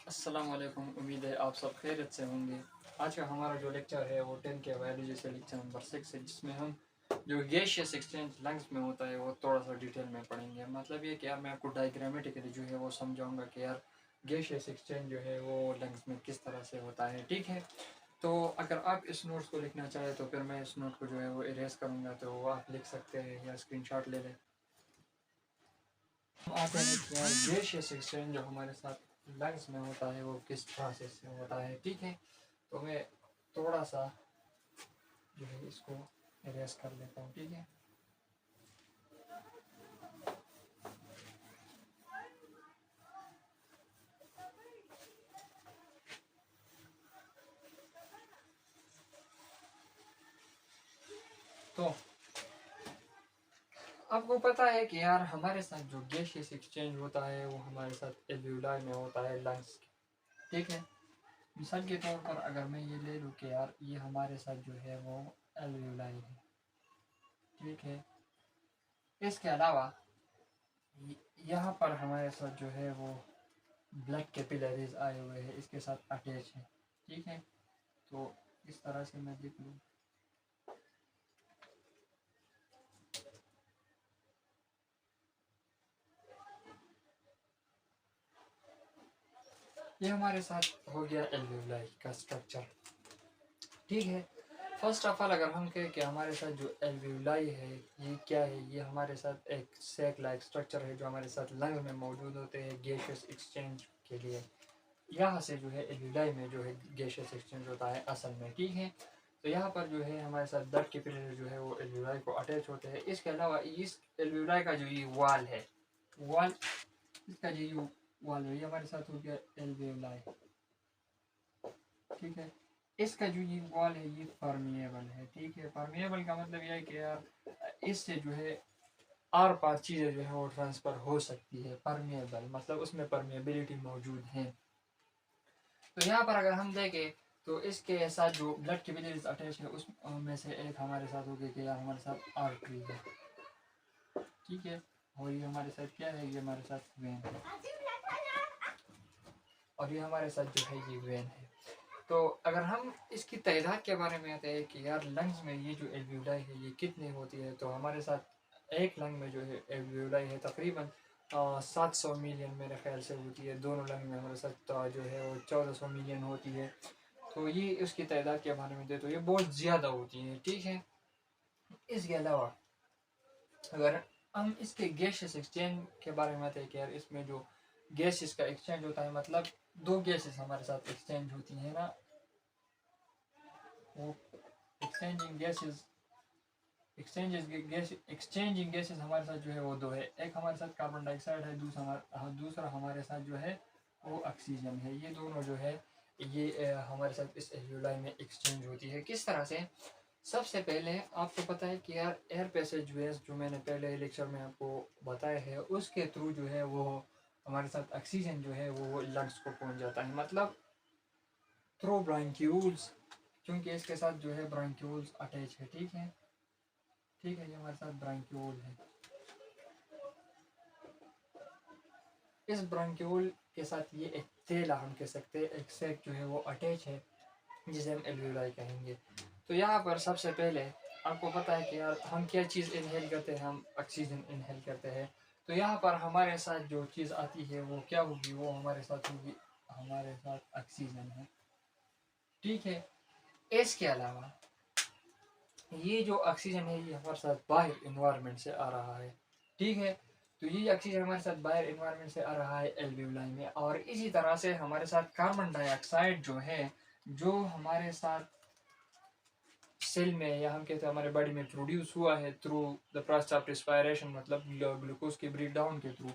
अस्सलाम वालेकुम। उम्मीद है आप सब खैरियत से होंगे। आज का हमारा जो लेक्चर है वो 10 के बायोलॉजी से लेक्चर नंबर 6 है, जिसमें हम जो गैशियस एक्सचेंज लंग्स में होता है वो थोड़ा सा डिटेल में पढ़ेंगे। मतलब ये कि यार मैं आपको डायग्रामेटिकली जो है वो समझाऊंगा कि यार गैशियस एक्सचेंज जो है वो लंग्स में किस तरह से होता है। ठीक है, तो अगर आप इस नोट्स को लिखना चाहें तो फिर मैं इस नोट को जो है वो इरेज करूँगा, तो वो आप लिख सकते हैं या स्क्रीनशॉट ले लें। हम आते हैं कि यार गैशियस एक्सचेंज जो हमारे साथ लंग्स में होता है वो किस प्रोसेस से होता है। ठीक है, तो मैं थोड़ा सा जो है इसको इरेज कर लेता हूँ। ठीक है, तो आपको पता है कि यार हमारे साथ जो गैशियस एक्सचेंज होता है वो हमारे साथ एल्वियोलाई में होता है, लंग्स के। ठीक है, मिसाल के तौर पर अगर मैं ये ले लूँ कि यार ये हमारे साथ जो है वो एल्वियोलाई है। ठीक है, इसके अलावा यहाँ पर हमारे साथ जो है वो ब्लड कैपिलरीज आए हुए हैं, इसके साथ अटैच है। ठीक है, तो इस तरह से मैं देख लूँ, ये हमारे साथ हो गया एल्वियोलाई का स्ट्रक्चर। ठीक है, फर्स्ट ऑफ ऑल अगर हम कहें कि हमारे साथ जो एल्वियोलाई है ये क्या है, ये हमारे साथ एक सैक लाइक स्ट्रक्चर है जो हमारे साथ लंग में मौजूद होते हैं गैशियस एक्सचेंज के लिए। यहाँ से जो है एल्वियोलाई में जो है गैशियस एक्सचेंज होता है असल में। ठीक है, तो यहाँ पर जो है हमारे साथ ब्लड कैपिलरी जो है वो एल्वियोलाई को अटैच होते हैं। इसके अलावा इस एल्वियोलाई का जो ये वाल है, वाल इसका जो ये वाल है ये हमारे साथ हो गया एल्वियोलाई। ठीक है, इसका जो ये वॉल है ये परमिएबल है। ठीक है, परमिएबल का मतलब यह है कि यार इससे जो है आर पार चीज़ें जो है वो ट्रांसफ़र हो सकती है। परमिएबल मतलब उसमें परमिएबिलिटी मौजूद है। तो यहाँ पर अगर हम देखें तो इसके साथ जो ब्लड कैपिलरीज अटैच है उसमें से एक हमारे साथ हो गई कि यार हमारे साथ आर्टरी है। ठीक है, और ये हमारे साथ क्या है, ये हमारे साथ वेन है, और ये हमारे साथ जो है ये वेन है। तो अगर हम इसकी तादाद के बारे में आते हैं कि यार लंग्स में ये जो एल्वियोलाई है ये कितनी होती है, तो हमारे साथ एक लंग में जो है एल्वियोलाई है तकरीबन 700 मिलियन मेरे ख्याल से होती है। दोनों लंग में हमारे साथ जो है वो 1400 मिलियन होती है। तो ये उसकी तादाद के बारे में दे तो ये बहुत ज़्यादा होती है। ठीक है, इसके अलावा अगर हम इसके गैसेस एक्सचेंज के बारे में आते हैं कि यार इसमें जो गैसेस का एक्सचेंज होता है, मतलब दो गैसेस हमारे साथ एक्सचेंज होती है ना, वो एक्सचेंजिंग गैसेस हमारे साथ जो है वो दो है। एक हमारे साथ कार्बन डाइऑक्साइड है, दूसरा हमारे साथ जो है वो ऑक्सीजन है। ये दोनों जो है ये हमारे साथ इस एल्वियोलाई में एक्सचेंज होती है। किस तरह से, सबसे पहले आपको पता है कि यार एयर पैसेज वेज जो मैंने पहले लेक्चर में आपको बताया है उसके थ्रू जो है वो हमारे साथ ऑक्सीजन जो है वो लंग्स को पहुंच जाता है, मतलब थ्रू ब्रांक्यूल्स, क्योंकि इसके साथ जो है ब्रांक्यूल्स अटैच है। ठीक है, ठीक है, ये हमारे साथ ब्रांक्यूल है। इस ब्रांक्यूल के साथ ये एक थैला हम कह सकते हैं, एक सैक जो है वो अटैच है जिसे हम एल्वियोलाई कहेंगे। तो यहाँ पर सबसे पहले आपको पता है कि यार हम क्या चीज़ इनहेल करते हैं, हम ऑक्सीजन इनहेल करते हैं। तो यहाँ पर हमारे साथ जो चीज़ आती है वो क्या होगी, वो हमारे साथ होगी, हमारे साथ ऑक्सीजन है। ठीक है, इसके अलावा ये जो ऑक्सीजन है ये हमारे साथ बाहर इन्वायरमेंट से आ रहा है। ठीक है, तो ये ऑक्सीजन हमारे साथ बाहर इन्वायरमेंट से आ रहा है एल्वियोलाई में, और इसी तरह से हमारे साथ कार्बन डाइऑक्साइड जो है जो हमारे साथ सेल में या हम कहते हैं हमारे बॉडी में प्रोड्यूस हुआ है through the process of respiration, मतलब ग्लूकोज के ब्रेक डाउन के थ्रू,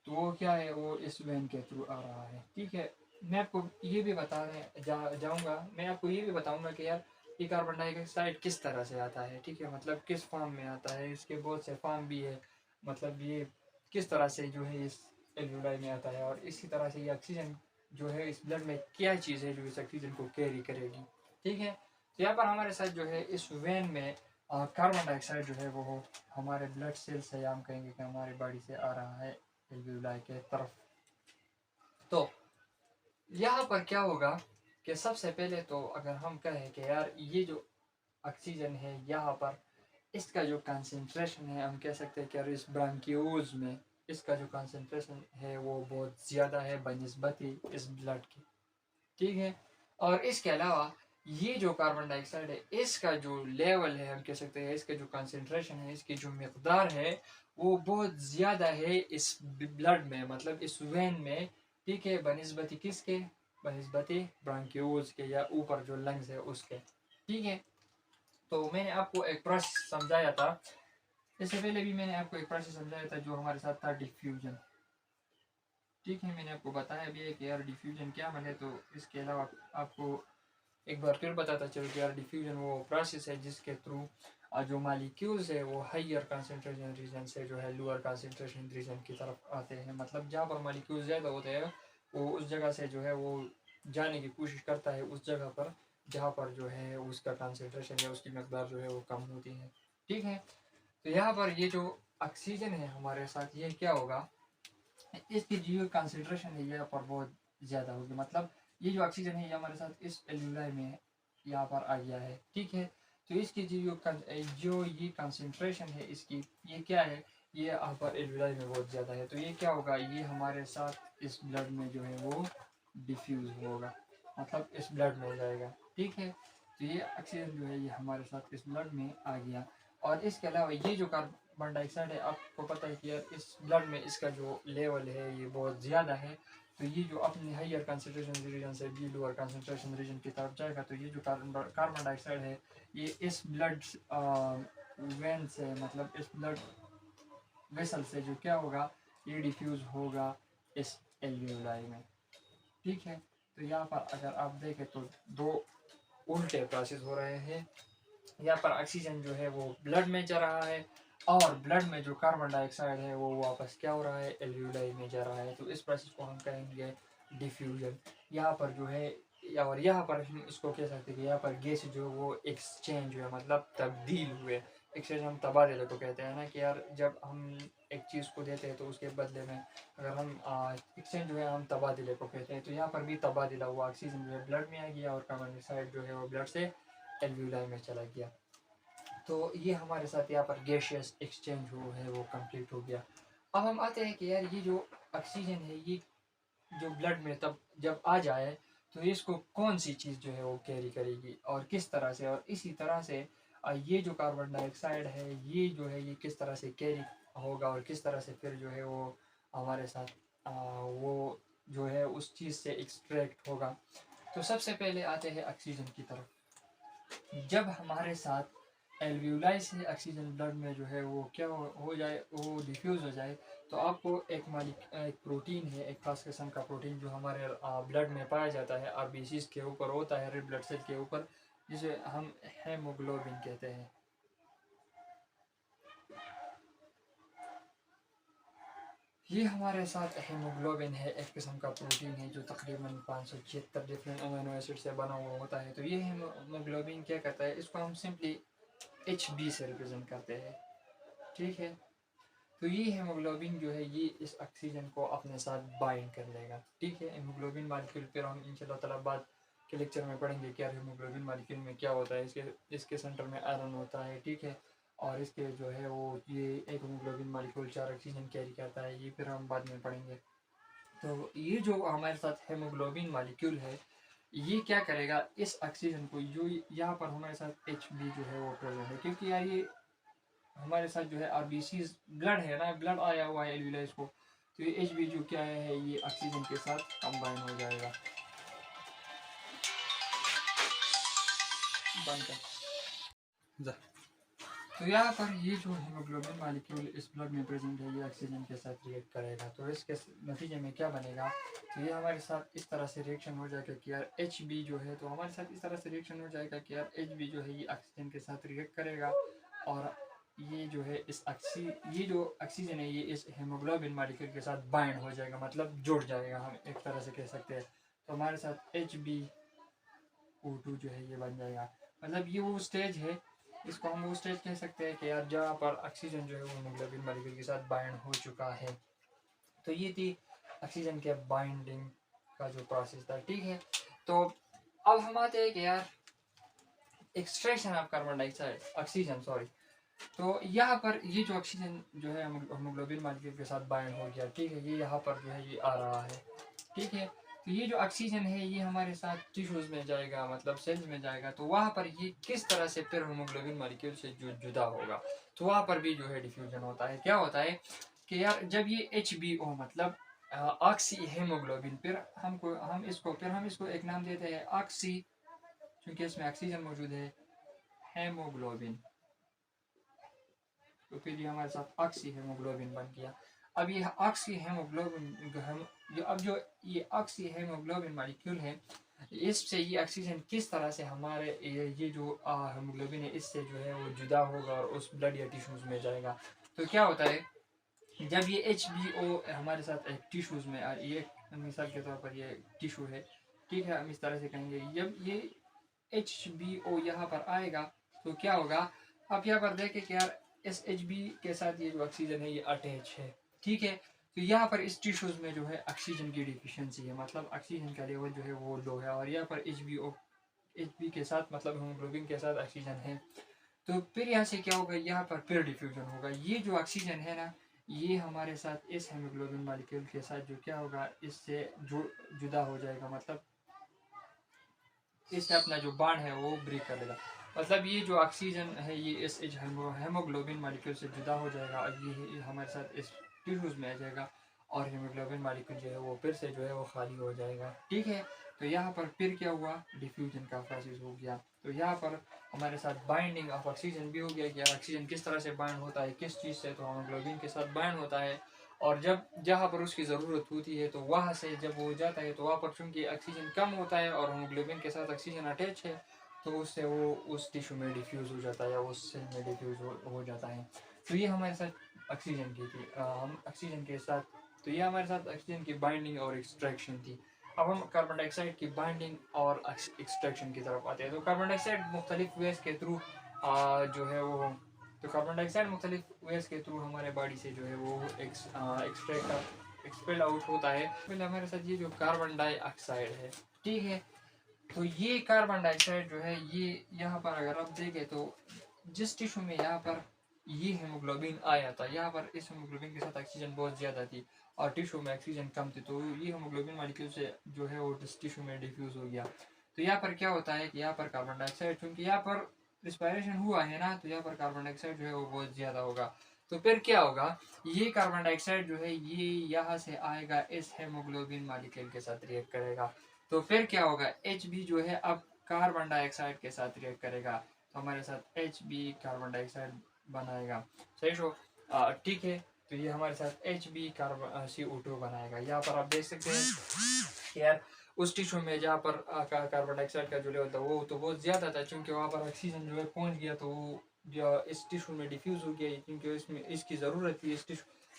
तो वो क्या है, वो इस वेन के थ्रू आ रहा है। ठीक है, मैं आपको ये भी बताने जाऊँगा, मैं आपको ये भी बताऊँगा कि यार ये कार्बन डाइऑक्साइड किस तरह से आता है। ठीक है, मतलब किस फॉर्म में आता है, इसके बहुत से फॉर्म भी है, मतलब ये किस तरह से जो है इस एल्वियोलाई में आता है, और इसी तरह से ये ऑक्सीजन जो है इस ब्लड में क्या चीज़ है जो इस ऑक्सीजन को कैरी करेगी। ठीक है, तो यहाँ पर हमारे साथ जो है इस वेन में कार्बन डाइऑक्साइड जो है वो हमारे ब्लड सेल से हम कहेंगे कि हमारी बॉडी से आ रहा है एल्वियोलाई के तरफ। तो यहाँ पर क्या होगा कि सबसे पहले तो अगर हम कहें कि यार ये जो ऑक्सीजन है यहाँ पर इसका जो कंसंट्रेशन है, हम कह सकते हैं कि यार इस ब्रांक्यूल्स में इसका जो कंसंट्रेशन है वो बहुत ज़्यादा है बनिस्बत इस ब्लड की, ठीक है। और इसके अलावा ये जो कार्बन डाइऑक्साइड है इसका जो लेवल है, हम कह सकते हैं इसका जो कंसंट्रेशन है, इसकी जो मकदार है वो बहुत ज़्यादा है इस ब्लड में, मतलब इस वेन में, ठीक है। बनिस्बत किसके? बनिस्बत ब्रांक्यूल्स के, या ऊपर जो लंग्स है उसके, ठीक है। तो मैंने आपको एक प्रोसेस समझाया था, इससे पहले भी मैंने आपको एक प्रोसेस समझाया था जो हमारे साथ था डिफ्यूजन, ठीक है। मैंने आपको बताया भी है कि यार डिफ्यूजन क्या बने। तो इसके अलावा आपको एक बार फिर बताता चलो कि यार डिफ्यूजन वो प्रोसेस है जिसके थ्रू जो मालिक्यूल्स है वो हाइयर कंसंट्रेशन रीजन से जो है लोअर कंसंट्रेशन रीजन की तरफ आते हैं, मतलब जहाँ पर मालिक्यूल्स ज़्यादा होते हैं वो उस जगह से जो है वो जाने की कोशिश करता है उस जगह पर जहाँ पर जो है उसका कंसंट्रेशन या उसकी मकदार जो है वो कम होती है, ठीक है। तो यहाँ पर ये जो ऑक्सीजन है हमारे साथ ये क्या होगा, इसकी जो कंसंट्रेशन है यहाँ पर बहुत ज़्यादा होगी, मतलब ये जो ऑक्सीजन है ये हमारे साथ इस एल्यूलाई में यहाँ पर आ गया है, ठीक है। तो इसकी जो ये कंसंट्रेशन है इसकी ये क्या है, ये यहाँ पर एल्यूलाई में बहुत ज़्यादा है। तो ये क्या होगा, ये हमारे साथ इस ब्लड में जो है वो डिफ्यूज़ होगा, मतलब इस ब्लड में हो जाएगा, ठीक है। तो ये ऑक्सीजन जो है ये हमारे साथ इस ब्लड में आ गया। और इसके अलावा ये जो कार्बन डाइऑक्साइड है, आपको पता है कि यार इस ब्लड में इसका जो लेवल है ये बहुत ज़्यादा है। तो ये जो अपने हाइयर कंसंट्रेशन रीजन से भी लोअर कंसंट्रेशन रीजन की तरफ जाएगा। तो ये जो कार्बन डाइऑक्साइड है ये इस ब्लड वेन से, मतलब इस ब्लड वेसल से जो क्या होगा, ये डिफ्यूज़ होगा इस एल्यूलाई में, ठीक है। तो यहाँ पर अगर आप देखें तो दो उल्टे प्रोसेस हो रहे हैं। यहाँ पर ऑक्सीजन जो है वो ब्लड में जा रहा है और ब्लड में जो कार्बन डाइऑक्साइड है वो वापस क्या हो रहा है, एल्यूलाई में जा रहा है। तो इस प्रोसेस को हम कहेंगे डिफ्यूजन। यहाँ पर जो है और यहाँ पर हम इसको कह सकते हैं कि यहाँ पर गैस जो वो एक्सचेंज हुए, मतलब तब्दील हुए। एक्सचेंज हम तबादले को कहते हैं ना, कि यार जब हम एक चीज़ को देते हैं तो उसके बदले में अगर हम एक्सचेंज जो है हम तबादले को कहते हैं। तो यहाँ पर भी तबादला हुआ, ऑक्सीजन जो है ब्लड में आ गया और कार्बन डाइऑक्साइड जो है वो ब्लड से एल्यूलाई में चला गया। तो ये हमारे साथ यहाँ पर गैशियस एक्सचेंज हो है वो कंप्लीट हो गया। अब हम आते हैं कि यार ये जो ऑक्सीजन है ये जो ब्लड में तब जब आ जाए तो इसको कौन सी चीज़ जो है वो कैरी करेगी और किस तरह से, और इसी तरह से ये जो कार्बन डाइऑक्साइड है ये जो है ये किस तरह से कैरी होगा और किस तरह से फिर जो है वो हमारे साथ वो जो है उस चीज़ से एक्सट्रैक्ट होगा। तो सबसे पहले आते हैं ऑक्सीजन की तरफ। जब हमारे साथ एल्वियोलाई से ऑक्सीजन ब्लड में जो है वो क्या हो जाए, वो डिफ्यूज़ हो जाए, तो आपको एक प्रोटीन है, एक खास किस्म का प्रोटीन जो हमारे ब्लड में पाया जाता है, आरबीसीज के ऊपर होता है, रेड ब्लड सेल के ऊपर, जिसे हम हेमोग्लोबिन कहते हैं। ये हमारे साथ हेमोग्लोबिन है, एक किस्म का प्रोटीन है जो तकरीबन 576 डिफरेंट अमीनो एसिड से बना हुआ होता है। तो ये हेमोग्लोबिन क्या करता है, इसको हम सिंपली HB से रिप्रेजेंट करते हैं, ठीक है। तो ये हेमोग्लोबिन जो है ये इस ऑक्सीजन को अपने साथ बाइंड कर लेगा, ठीक है। हेमोग्लोबिन मालिक्यूल फिर हम इंशाल्लाह ताला बाद के लेक्चर में पढ़ेंगे कि यार हेमोग्लोबिन मालिक्यूल में क्या होता है। इसके सेंटर में आयरन होता है, ठीक है। और इसके जो है वो ये एक हेमोग्लोबिन मालिक्यूल 4 ऑक्सीजन कैरी करता है, ये फिर हम बाद में पढ़ेंगे। तो ये जो हमारे साथ हेमोग्लोबिन मालिक्यूल है ये क्या करेगा, इस ऑक्सीजन को जो यहाँ पर हमारे साथ HB जो है वो प्रेजेंट है, क्योंकि यार ये हमारे साथ जो है आरबीसी ब्लड है ना, ब्लड आया हुआ है एल्विलाइज को। तो ये HB जो क्या है ये ऑक्सीजन के साथ कंबाइन हो जाएगा। बंद कर जा। तो यहाँ पर ये जो हीमोग्लोबिन मालिक्यूल इस ब्लड में प्रेजेंट है ये ऑक्सीजन के साथ रिएक्ट करेगा। तो इसके नतीजे में क्या बनेगा, तो ये हमारे साथ इस तरह से रिएक्शन हो जाएगा कि यार HB जो है, तो हमारे साथ इस तरह से रिएक्शन हो जाएगा कि यार HB जो है ये ऑक्सीजन के साथ रिएक्ट करेगा और ये जो है ये जो ऑक्सीजन है ये इस हेमोग्लोबिन मालिक्यूल के साथ बाइंड हो जाएगा, मतलब जुड़ जाएगा, हम एक तरह से कह सकते हैं। तो हमारे साथ HbO2 जो है ये बन जाएगा। मतलब ये वो स्टेज है, इसको हम वो स्टेज कह सकते हैं कि यार जहाँ पर ऑक्सीजन जो है वो हेमोग्लोबिन मालिक्यूल के साथ बाइंड हो चुका है। तो ये थी ऑक्सीजन के बाइंडिंग का जो प्रोसेस था, ठीक है। तो अब हम आते हैं कि यार extraction of carbon dioxide oxygen sorry. तो यहाँ पर ये जो ऑक्सीजन जो है हीमोग्लोबिन मॉलिक्यूल के साथ बाइंड हो गया, ठीक है, ये यहाँ पर जो है ये आ रहा है, ठीक है। तो ये जो ऑक्सीजन है ये हमारे साथ टिश्यूज में जाएगा, मतलब सेल्स में जाएगा, तो वहाँ पर ये किस तरह से फिर हीमोग्लोबिन मॉलिक्यूल से जुदा होगा, तो वहाँ पर भी जो है डिफ्यूजन होता है। क्या होता है कि यार जब ये HBO मतलब ऑक्सी हीमोग्लोबिन, फिर हम इसको एक नाम देते हैं ऑक्सी, क्योंकि इसमें ऑक्सीजन मौजूद है, हेमोग्लोबिन। तो फिर ये हमारे साथ ऑक्सी हीमोग्लोबिन बन गया। अब ये ऑक्सी हीमोग्लोबिन अब जो ये ऑक्सी हीमोग्लोबिन मॉलिक्यूल है, इससे ये ऑक्सीजन किस तरह से हमारे ये जो हीमोग्लोबिन है इससे जो है वो जुदा होगा और उस ब्लड या टिश्यूज में जाएगा। तो क्या होता है जब ये HBO हमारे साथ एक टिश्यूज में, ये मिसाल के तौर पर ये टिश्यू है, ठीक है, हम इस तरह से कहेंगे, जब ये HBO यहाँ पर आएगा तो क्या होगा, आप यहाँ पर देखें कि यार इस HB के साथ ये जो ऑक्सीजन है ये अटैच है, ठीक है। तो यहाँ पर इस टिश्यूज में जो है ऑक्सीजन की डिफिशियंसी है, मतलब ऑक्सीजन का लेवल जो है वो लो है, और यहाँ पर HB के साथ मतलब हीमोग्लोबिन के साथ ऑक्सीजन है। तो फिर यहाँ से क्या होगा, यहाँ पर फिर डिफ्यूजन होगा, ये जो ऑक्सीजन है ना ये हमारे साथ इस हीमोग्लोबिन मॉलिक्यूल के साथ जो क्या होगा इससे जुदा हो जाएगा, मतलब इससे अपना जो बॉन्ड है वो ब्रेक कर देगा। मतलब ये जो ऑक्सीजन है ये इस हेमोग्लोबिन मॉलिक्यूल से जुदा हो जाएगा और ये हमारे साथ इस टिश्यूज में आ जाएगा, और हीमोग्लोबिन मॉलिक्यूल जो है वो फिर से जो है वो खाली हो जाएगा, ठीक है। तो यहाँ पर फिर क्या हुआ, डिफ्यूजन का प्रोसेस हो गया। तो यहाँ पर हमारे साथ बाइंडिंग ऑफ ऑक्सीजन भी हो गया कि ऑक्सीजन किस तरह से बाइंड होता है, किस चीज़ से, तो हीमोग्लोबिन के साथ बाइंड होता है, और जब जहाँ पर उसकी ज़रूरत होती है तो वहाँ से जब वो जाता है तो वहाँ पर चूँकि ऑक्सीजन कम होता है और हीमोग्लोबिन के साथ ऑक्सीजन अटैच है, तो उससे वो उस टिश्यू में डिफ्यूज़ हो जाता है या उस सेल में डिफ्यूज़ हो जाता है। तो ये हमारे साथ ऑक्सीजन की थी, हम ऑक्सीजन के साथ, तो ये हमारे साथ ऑक्सीजन की बाइंडिंग और एक्सट्रैक्शन थी। अब हम कार्बन डाइऑक्साइड की बाइंडिंग और एक्सट्रैक्शन की तरफ आते हैं। तो कार्बन डाइऑक्साइड मुख्तलिफ वेज के थ्रू जो है वो तो कार्बन डाइऑक्साइड मुख्तलिफ वेज के थ्रू हमारे बॉडी से जो है वो एक्सपेल आउट होता है। पहले हमारे साथ ये जो कार्बन डाइऑक्साइड है, ठीक है, तो ये कार्बन डाइऑक्साइड जो है ये यहाँ पर अगर आप देखें तो जिस टिश्यू में यहाँ पर ये हीमोग्लोबिन आया था, यहाँ पर इस हीमोग्लोबिन के साथ ऑक्सीजन बहुत ज़्यादा थी और टिश्यू में ऑक्सीजन कम थी, तो ये हीमोग्लोबिन मॉलिक्यूल से जो है वो टिश्यू में डिफ्यूज़ हो गया। तो यहाँ पर क्या होता है कि यहाँ पर कार्बन डाइऑक्साइड, क्योंकि यहाँ पर रिस्पायरेशन हुआ है ना, तो यहाँ पर कार्बन डाइऑक्साइड जो है वो बहुत ज़्यादा होगा। तो फिर क्या होगा, ये कार्बन डाइऑक्साइड जो है ये यहाँ से आएगा इस हेमोग्लोबिन मॉलिक्यूल के साथ रिएक्ट करेगा। तो फिर क्या होगा, HB जो है अब कार्बन डाइऑक्साइड के साथ रिएक्ट करेगा, तो हमारे साथ HB कार्बन डाइऑक्साइड बनाएगा, सही शो, ठीक है। तो ये हमारे साथ HB कार्बन CO2 बनाएगा। यहाँ पर आप देख सकते हैं यार उस टिश्यू में जहाँ पर कार्बन डाइऑक्साइड का जो लेवल था वो तो बहुत ज़्यादा था, क्योंकि वहाँ पर ऑक्सीजन जो है पहुँच गया, तो वो जो इस टिश्यू में डिफ्यूज़ हो गया, क्योंकि इसमें इसकी ज़रूरत थी,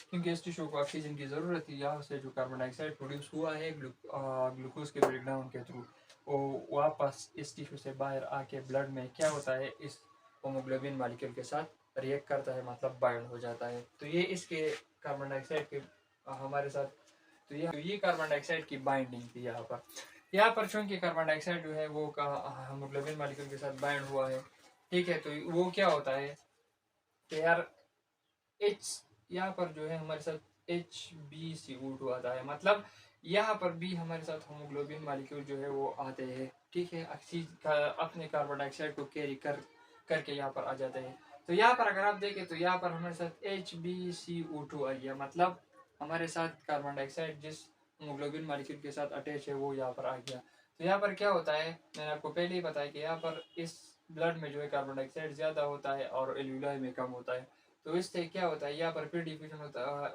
क्योंकि इस टिश्यू को ऑक्सीजन की ज़रूरत थी। यहाँ से जो कार्बन डाइऑक्साइड प्रोड्यूस हुआ है ग्लूकोज के ब्रेकडाउन के थ्रू, वो वापस इस टिश्यू से बाहर आके ब्लड में क्या होता है, इस होमोग्लोबिन मॉलिक्यूल के साथ रिएक्ट करता है, मतलब बाइंड हो जाता है। तो ये इसके कार्बन डाइऑक्साइड के हमारे साथ, तो ये कार्बन डाइऑक्साइड की बाइंडिंग थी यहाँ पर चूंकि कार्बन डाइऑक्साइड जो है वो हीमोग्लोबिन मॉलिक्यूल के साथ बाइंड हुआ है, ठीक है। तो वो क्या होता है कि यार यहाँ पर जो है हमारे साथ HbCO2 आता है, मतलब यहाँ पर भी हमारे साथ होमोग्लोबिन मॉलिक्यूल जो है वो आते हैं, ठीक है, अपने कार्बन डाइऑक्साइड को कैरी करके यहाँ पर आ जाते हैं। तो यहाँ पर अगर आप देखें तो यहाँ पर हमारे साथ HbCO2 आ गया, मतलब हमारे साथ कार्बन डाइऑक्साइड जिस होमोग्लोबिन मॉलिक्यूल के साथ अटैच है वो यहाँ पर आ गया। तो यहाँ पर क्या होता है, मैंने आपको पहले ही बताया कि यहाँ पर इस ब्लड में जो है कार्बन डाइऑक्साइड ज़्यादा होता है और एल्यूलाई में कम होता है। तो इससे क्या होता है, यहाँ पर फिर डिफ्यूजन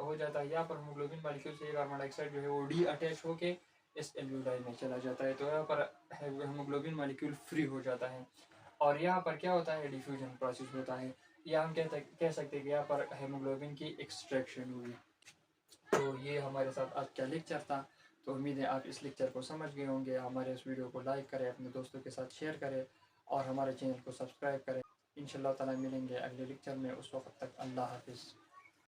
हो जाता है, यहाँ पर होमोग्लोबिन मॉलिक्यूल से कार्बन डाइऑक्साइड जो है वो डी अटैच होके इस एल्यूलाई में चला जाता है। तो यहाँ पर हेमोग्लोबिन मॉलिक्यूल फ्री हो जाता है और यहाँ पर क्या होता है, डिफ्यूजन प्रोसेस होता है, या हम कह सकते हैं कि यहाँ पर हेमोग्लोबिन की एक्सट्रैक्शन हुई। तो ये हमारे साथ आज का लेक्चर था। तो उम्मीद है आप इस लेक्चर को समझ गए होंगे। हमारे इस वीडियो को लाइक करें, अपने दोस्तों के साथ शेयर करें और हमारे चैनल को सब्सक्राइब करें। इंशाल्लाह ताला मिलेंगे अगले लेक्चर में, उस वक्त तक अल्लाह हाफिज़।